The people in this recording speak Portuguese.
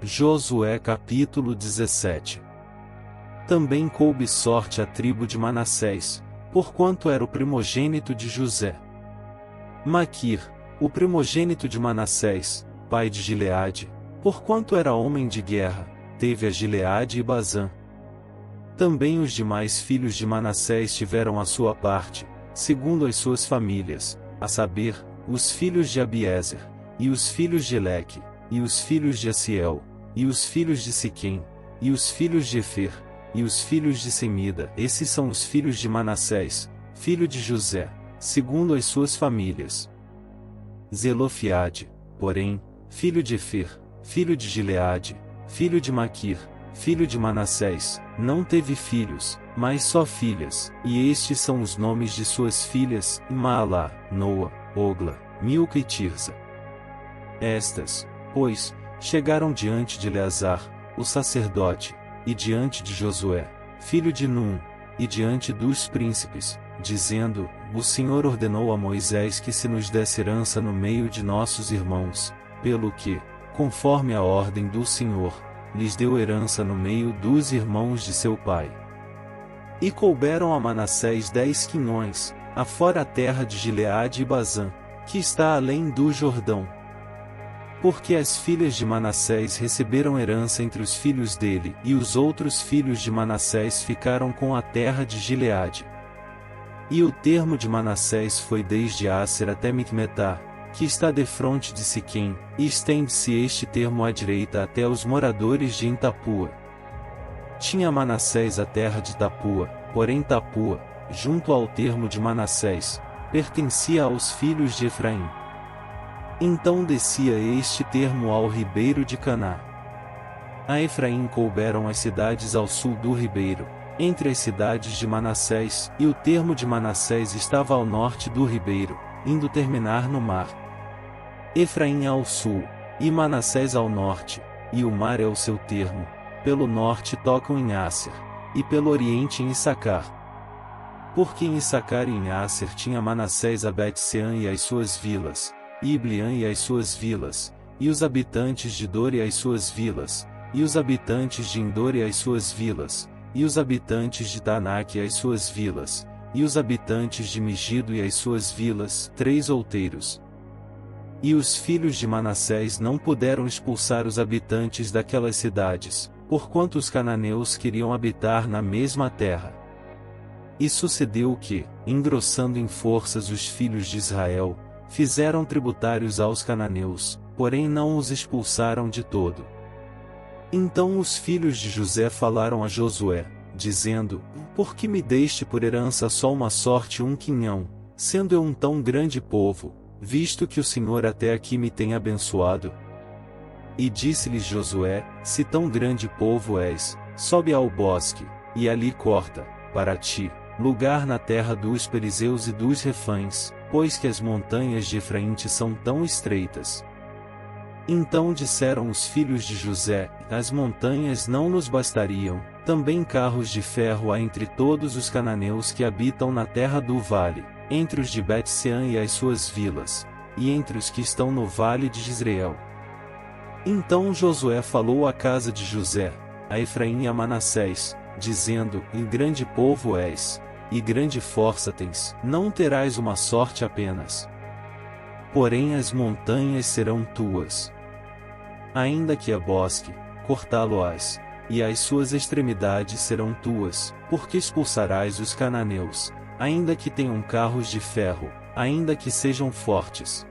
Josué capítulo 17. Também coube sorte à tribo de Manassés, porquanto era o primogênito de José. Maquir, o primogênito de Manassés, pai de Gileade, porquanto era homem de guerra, teve a Gileade e Bazã. Também os demais filhos de Manassés tiveram a sua parte, segundo as suas famílias, a saber, os filhos de Abiezer, e os filhos de Eleque, e os filhos de Assiel, e os filhos de Siquém, e os filhos de Efer, e os filhos de Semida. Esses são os filhos de Manassés, filho de José, segundo as suas famílias. Zelofiade, porém, filho de Efer, filho de Gileade, filho de Maquir, filho de Manassés, não teve filhos, mas só filhas, e estes são os nomes de suas filhas: Maalá, Noa, Ogla, Milca e Tirza. Estas, pois, chegaram diante de Eleazar, o sacerdote, e diante de Josué, filho de Num, e diante dos príncipes, dizendo: O Senhor ordenou a Moisés que se nos desse herança no meio de nossos irmãos, pelo que, conforme a ordem do Senhor, lhes deu herança no meio dos irmãos de seu pai. E couberam a Manassés 10 quinhões, afora a terra de Gileade e Bazã, que está além do Jordão. Porque as filhas de Manassés receberam herança entre os filhos dele, e os outros filhos de Manassés ficaram com a terra de Gileade. E o termo de Manassés foi desde Aser até Micmetá, que está defronte de Siquém, e estende-se este termo à direita até os moradores de Tapua. Tinha Manassés a terra de Tapua, porém Tapua, junto ao termo de Manassés, pertencia aos filhos de Efraim. Então descia este termo ao ribeiro de Caná. A Efraim couberam as cidades ao sul do ribeiro, entre as cidades de Manassés, e o termo de Manassés estava ao norte do ribeiro, indo terminar no mar. Efraim ao sul, e Manassés ao norte, e o mar é o seu termo. Pelo norte tocam em Aser, e pelo oriente em Issacar. Porque em Issacar e em Aser tinha Manassés a Bet-sean e as suas vilas, e Ibleã e as suas vilas, e os habitantes de Dor e as suas vilas, e os habitantes de Endor e as suas vilas, e os habitantes de Tanak e as suas vilas, e os habitantes de Megido e as suas vilas, 3 outeiros. E os filhos de Manassés não puderam expulsar os habitantes daquelas cidades, porquanto os cananeus queriam habitar na mesma terra. E sucedeu que, engrossando em forças os filhos de Israel, fizeram tributários aos cananeus, porém não os expulsaram de todo. Então os filhos de José falaram a Josué, dizendo: Por que me deste por herança só uma sorte e um quinhão, sendo eu um tão grande povo, visto que o Senhor até aqui me tem abençoado? E disse-lhes Josué: Se tão grande povo és, sobe ao bosque, e ali corta, para ti, lugar na terra dos Perizeus e dos Refães, pois que as montanhas de Efraim te são tão estreitas. Então disseram os filhos de José: As montanhas não nos bastariam, também carros de ferro há entre todos os cananeus que habitam na terra do vale, entre os de Bet-sean e as suas vilas, e entre os que estão no vale de Jezreel. Então Josué falou à casa de José, a Efraim e a Manassés, dizendo: E grande povo és, e grande força tens, não terás uma sorte apenas. Porém as montanhas serão tuas. Ainda que a bosque, cortá-lo-ás, e as suas extremidades serão tuas, porque expulsarás os cananeus, ainda que tenham carros de ferro, ainda que sejam fortes.